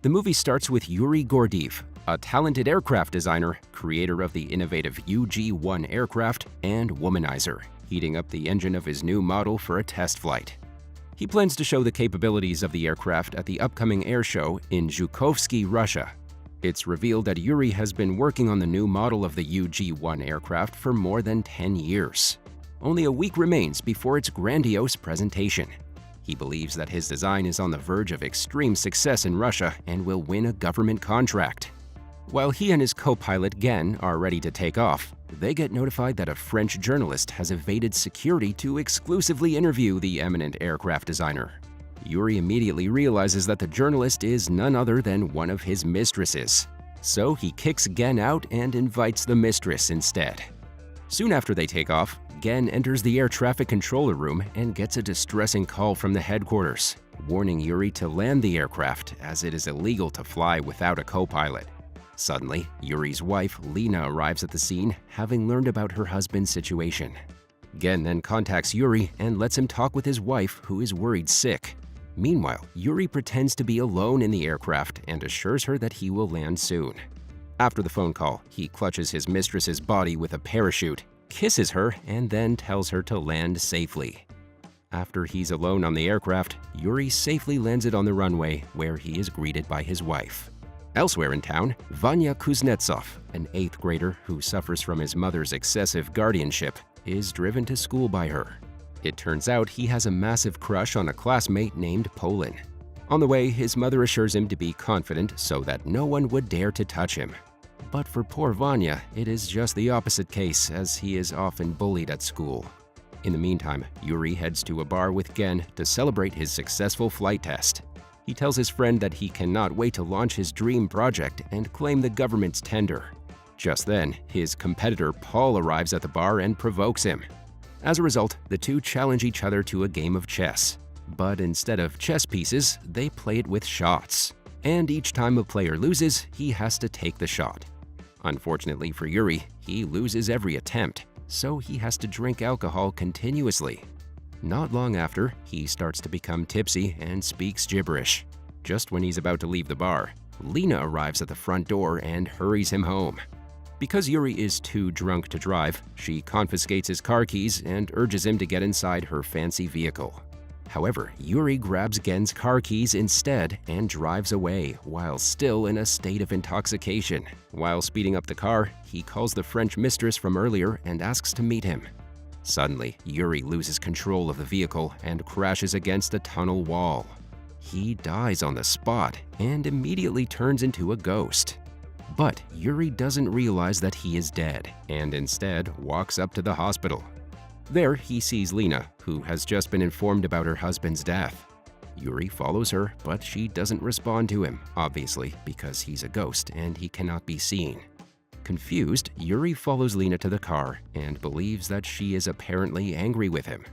The movie starts with Yuri Gordeev, a talented aircraft designer, creator of the innovative UG-1 aircraft, and womanizer, heating up the engine of his new model for a test flight. He plans to show the capabilities of the aircraft at the upcoming air show in Zhukovsky, Russia. It's revealed that Yuri has been working on the new model of the UG-1 aircraft for more than 10 years. Only a week remains before its grandiose presentation. He believes that his design is on the verge of extreme success in Russia and will win a government contract. While he and his co-pilot Gen are ready to take off, they get notified that a French journalist has evaded security to exclusively interview the eminent aircraft designer. Yuri immediately realizes that the journalist is none other than one of his mistresses. So he kicks Gen out and invites the mistress instead. Soon after they take off, Gen enters the air traffic controller room and gets a distressing call from the headquarters, warning Yuri to land the aircraft as it is illegal to fly without a co-pilot. Suddenly, Yuri's wife, Lena, arrives at the scene, having learned about her husband's situation. Gen then contacts Yuri and lets him talk with his wife, who is worried sick. Meanwhile, Yuri pretends to be alone in the aircraft and assures her that he will land soon. After the phone call, he clutches his mistress's body with a parachute, kisses her, and then tells her to land safely. After he's alone on the aircraft, Yuri safely lands it on the runway, where he is greeted by his wife. Elsewhere in town, Vanya Kuznetsov, an 8th grader who suffers from his mother's excessive guardianship, is driven to school by her. It turns out he has a massive crush on a classmate named Polin. On the way, his mother assures him to be confident so that no one would dare to touch him. But for poor Vanya, it is just the opposite case, as he is often bullied at school. In the meantime, Yuri heads to a bar with Gen to celebrate his successful flight test. He tells his friend that he cannot wait to launch his dream project and claim the government's tender. Just then, his competitor Paul arrives at the bar and provokes him. As a result, the two challenge each other to a game of chess. But instead of chess pieces, they play it with shots. And each time a player loses, he has to take the shot. Unfortunately for Yuri, he loses every attempt, so he has to drink alcohol continuously. Not long after, he starts to become tipsy and speaks gibberish. Just when he's about to leave the bar, Lena arrives at the front door and hurries him home. Because Yuri is too drunk to drive, she confiscates his car keys and urges him to get inside her fancy vehicle. However, Yuri grabs Gen's car keys instead and drives away while still in a state of intoxication. While speeding up the car, he calls the French mistress from earlier and asks to meet him. Suddenly, Yuri loses control of the vehicle and crashes against a tunnel wall. He dies on the spot and immediately turns into a ghost. But Yuri doesn't realize that he is dead and instead walks up to the hospital. There, he sees Lena, who has just been informed about her husband's death. Yuri follows her, but she doesn't respond to him, obviously because he's a ghost and he cannot be seen. Confused, Yuri follows Lena to the car and believes that she is apparently angry with him.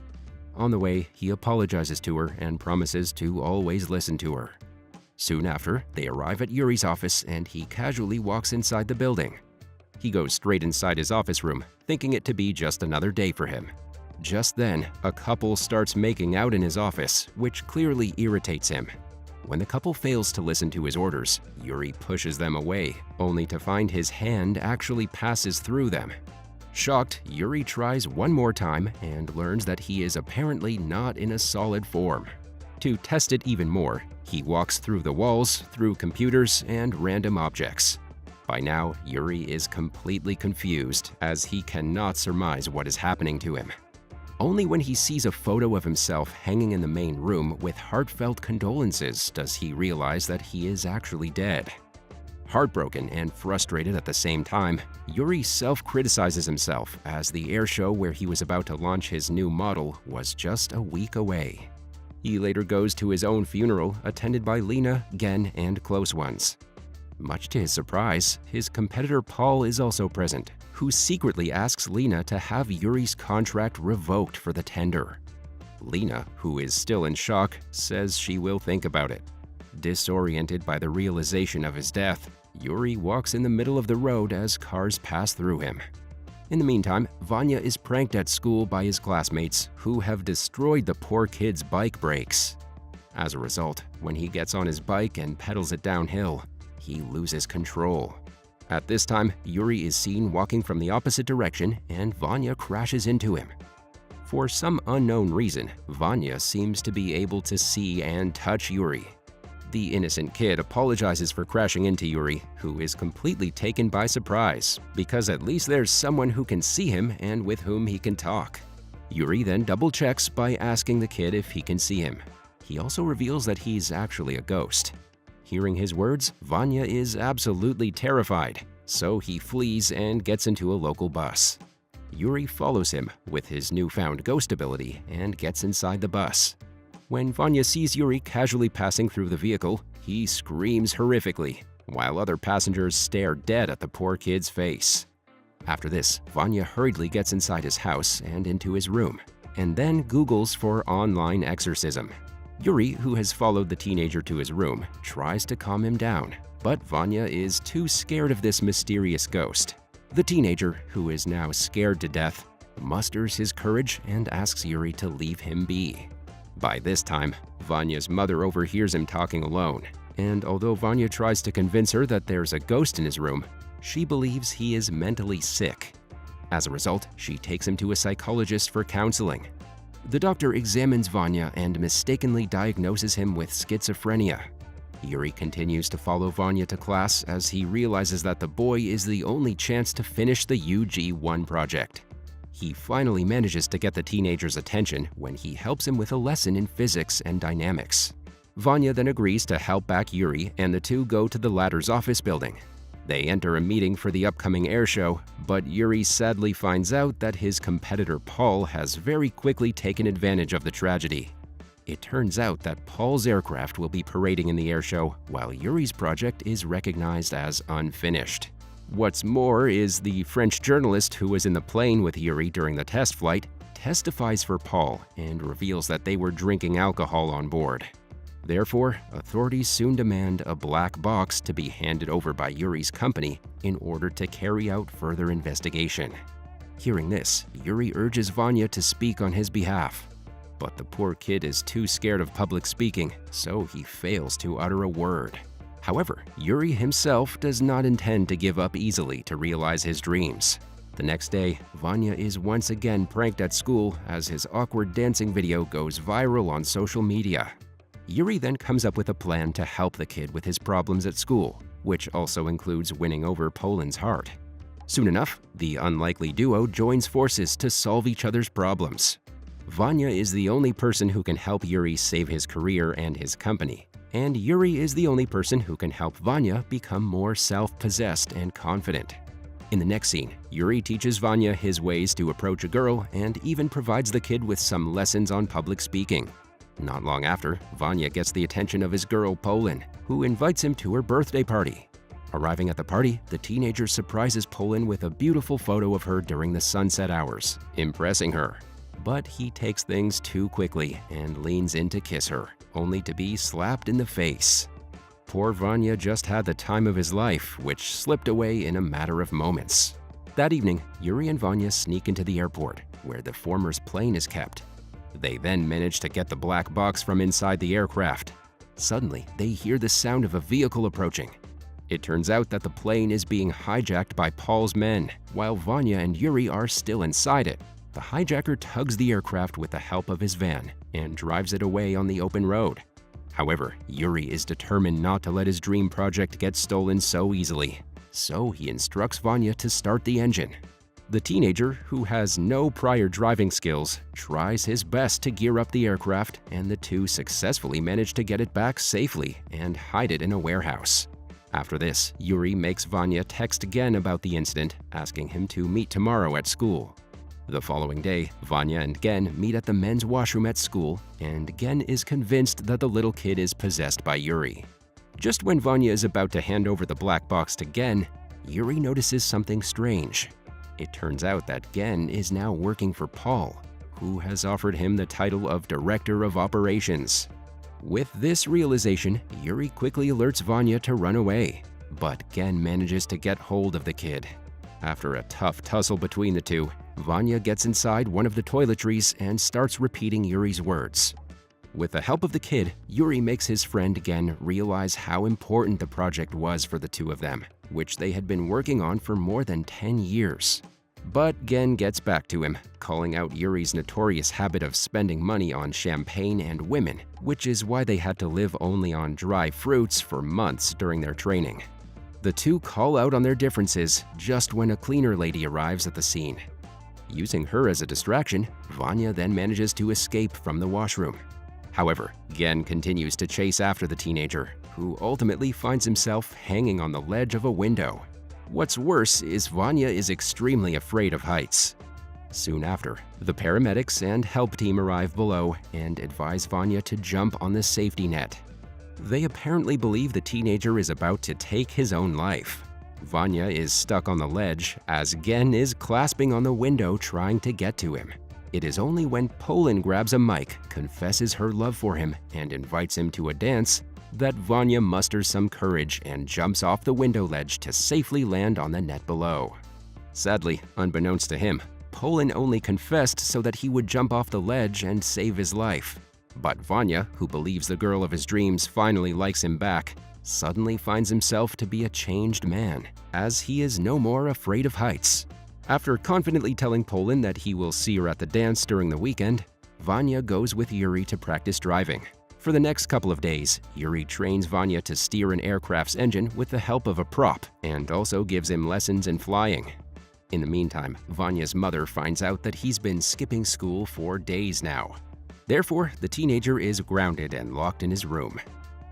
On the way, he apologizes to her and promises to always listen to her. Soon after, they arrive at Yuri's office and he casually walks inside the building. He goes straight inside his office room, thinking it to be just another day for him. Just then, a couple starts making out in his office, which clearly irritates him. When the couple fails to listen to his orders, Yuri pushes them away, only to find his hand actually passes through them. Shocked, Yuri tries one more time and learns that he is apparently not in a solid form. To test it even more, he walks through the walls, through computers, and random objects. By now, Yuri is completely confused, as he cannot surmise what is happening to him. Only when he sees a photo of himself hanging in the main room with heartfelt condolences does he realize that he is actually dead. Heartbroken and frustrated at the same time, Yuri self-criticizes himself as the air show where he was about to launch his new model was just a week away. He later goes to his own funeral, attended by Lena, Gen, and close ones. Much to his surprise, his competitor Paul is also present, who secretly asks Lena to have Yuri's contract revoked for the tender. Lena, who is still in shock, says she will think about it. Disoriented by the realization of his death, Yuri walks in the middle of the road as cars pass through him. In the meantime, Vanya is pranked at school by his classmates, who have destroyed the poor kid's bike brakes. As a result, when he gets on his bike and pedals it downhill, he loses control. At this time, Yuri is seen walking from the opposite direction and Vanya crashes into him. For some unknown reason, Vanya seems to be able to see and touch Yuri. The innocent kid apologizes for crashing into Yuri, who is completely taken by surprise, because at least there's someone who can see him and with whom he can talk. Yuri then double-checks by asking the kid if he can see him. He also reveals that he's actually a ghost. Hearing his words, Vanya is absolutely terrified, so he flees and gets into a local bus. Yuri follows him with his newfound ghost ability and gets inside the bus. When Vanya sees Yuri casually passing through the vehicle, he screams horrifically, while other passengers stare dead at the poor kid's face. After this, Vanya hurriedly gets inside his house and into his room, and then Googles for online exorcism. Yuri, who has followed the teenager to his room, tries to calm him down, but Vanya is too scared of this mysterious ghost. The teenager, who is now scared to death, musters his courage and asks Yuri to leave him be. By this time, Vanya's mother overhears him talking alone, and although Vanya tries to convince her that there's a ghost in his room, she believes he is mentally sick. As a result, she takes him to a psychologist for counseling. The doctor examines Vanya and mistakenly diagnoses him with schizophrenia. Yuri continues to follow Vanya to class as he realizes that the boy is the only chance to finish the UG1 project. He finally manages to get the teenager's attention when he helps him with a lesson in physics and dynamics. Vanya then agrees to help back Yuri, and the two go to the latter's office building. They enter a meeting for the upcoming air show, but Yuri sadly finds out that his competitor Paul has very quickly taken advantage of the tragedy. It turns out that Paul's aircraft will be parading in the air show, while Yuri's project is recognized as unfinished. What's more is the French journalist who was in the plane with Yuri during the test flight testifies for Paul and reveals that they were drinking alcohol on board. Therefore, authorities soon demand a black box to be handed over by Yuri's company in order to carry out further investigation. Hearing this, Yuri urges Vanya to speak on his behalf. But the poor kid is too scared of public speaking, so he fails to utter a word. However, Yuri himself does not intend to give up easily to realize his dreams. The next day, Vanya is once again pranked at school as his awkward dancing video goes viral on social media. Yuri then comes up with a plan to help the kid with his problems at school, which also includes winning over Poland's heart. Soon enough, the unlikely duo joins forces to solve each other's problems. Vanya is the only person who can help Yuri save his career and his company, and Yuri is the only person who can help Vanya become more self-possessed and confident. In the next scene, Yuri teaches Vanya his ways to approach a girl and even provides the kid with some lessons on public speaking. Not long after, Vanya gets the attention of his girl Poland, who invites him to her birthday party. Arriving at the party, the teenager surprises Poland with a beautiful photo of her during the sunset hours, impressing her. But he takes things too quickly and leans in to kiss her, only to be slapped in the face. Poor Vanya just had the time of his life, which slipped away in a matter of moments. That evening, Yuri and Vanya sneak into the airport, where the former's plane is kept. They then manage to get the black box from inside the aircraft. Suddenly, they hear the sound of a vehicle approaching. It turns out that the plane is being hijacked by Paul's men, while Vanya and Yuri are still inside it. The hijacker tugs the aircraft with the help of his van and drives it away on the open road. However, Yuri is determined not to let his dream project get stolen so easily, so he instructs Vanya to start the engine. The teenager, who has no prior driving skills, tries his best to gear up the aircraft, and the two successfully manage to get it back safely and hide it in a warehouse. After this, Yuri makes Vanya text again about the incident, asking him to meet tomorrow at school. The following day, Vanya and Gen meet at the men's washroom at school, and Gen is convinced that the little kid is possessed by Yuri. Just when Vanya is about to hand over the black box to Gen, Yuri notices something strange. It turns out that Gen is now working for Paul, who has offered him the title of Director of Operations. With this realization, Yuri quickly alerts Vanya to run away, but Gen manages to get hold of the kid. After a tough tussle between the two, Vanya gets inside one of the toiletries and starts repeating Yuri's words. With the help of the kid, Yuri makes his friend Gen realize how important the project was for the two of them, which they had been working on for more than 10 years. But Gen gets back to him, calling out Yuri's notorious habit of spending money on champagne and women, which is why they had to live only on dry fruits for months during their training. The two call out on their differences just when a cleaner lady arrives at the scene. Using her as a distraction, Vanya then manages to escape from the washroom. However, Gen continues to chase after the teenager, who ultimately finds himself hanging on the ledge of a window. What's worse is Vanya is extremely afraid of heights. Soon after, the paramedics and help team arrive below and advise Vanya to jump on the safety net. They apparently believe the teenager is about to take his own life. Vanya is stuck on the ledge as Gen is clasping on the window trying to get to him. It is only when Poland grabs a mic, confesses her love for him, and invites him to a dance that Vanya musters some courage and jumps off the window ledge to safely land on the net below. Sadly, unbeknownst to him, Poland only confessed so that he would jump off the ledge and save his life. But Vanya, who believes the girl of his dreams finally likes him back, suddenly finds himself to be a changed man, as he is no more afraid of heights. After confidently telling Poland that he will see her at the dance during the weekend, Vanya goes with Yuri to practice driving. For the next couple of days, Yuri trains Vanya to steer an aircraft's engine with the help of a prop and also gives him lessons in flying. In the meantime, Vanya's mother finds out that he's been skipping school for days now. Therefore, the teenager is grounded and locked in his room.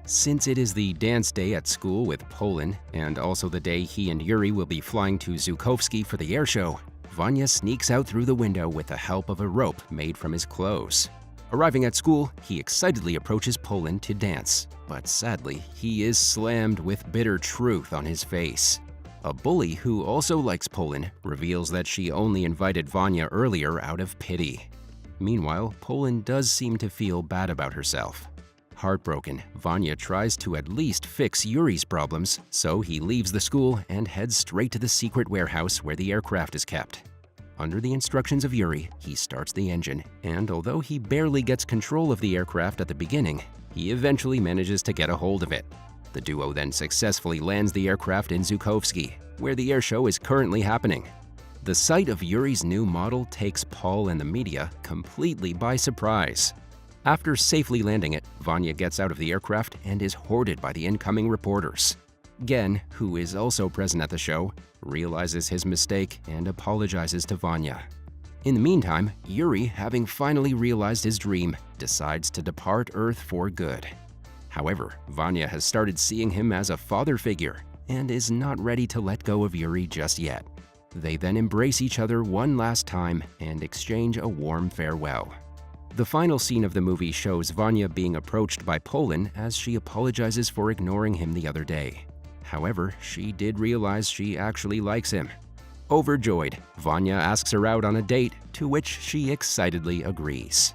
Since it is the dance day at school with Poland, and also the day he and Yuri will be flying to Zhukovsky for the airshow, Vanya sneaks out through the window with the help of a rope made from his clothes. Arriving at school, he excitedly approaches Poland to dance, but sadly, he is slammed with bitter truth on his face. A bully who also likes Poland reveals that she only invited Vanya earlier out of pity. Meanwhile, Poland does seem to feel bad about herself. Heartbroken, Vanya tries to at least fix Yuri's problems, so he leaves the school and heads straight to the secret warehouse where the aircraft is kept. Under the instructions of Yuri, he starts the engine, and although he barely gets control of the aircraft at the beginning, he eventually manages to get a hold of it. The duo then successfully lands the aircraft in Zhukovsky, where the airshow is currently happening. The sight of Yuri's new model takes Paul and the media completely by surprise. After safely landing it, Vanya gets out of the aircraft and is hoarded by the incoming reporters. Gen, who is also present at the show, realizes his mistake and apologizes to Vanya. In the meantime, Yuri, having finally realized his dream, decides to depart Earth for good. However, Vanya has started seeing him as a father figure and is not ready to let go of Yuri just yet. They then embrace each other one last time and exchange a warm farewell. The final scene of the movie shows Vanya being approached by Poland as she apologizes for ignoring him the other day. However, she did realize she actually likes him. Overjoyed, Vanya asks her out on a date, to which she excitedly agrees.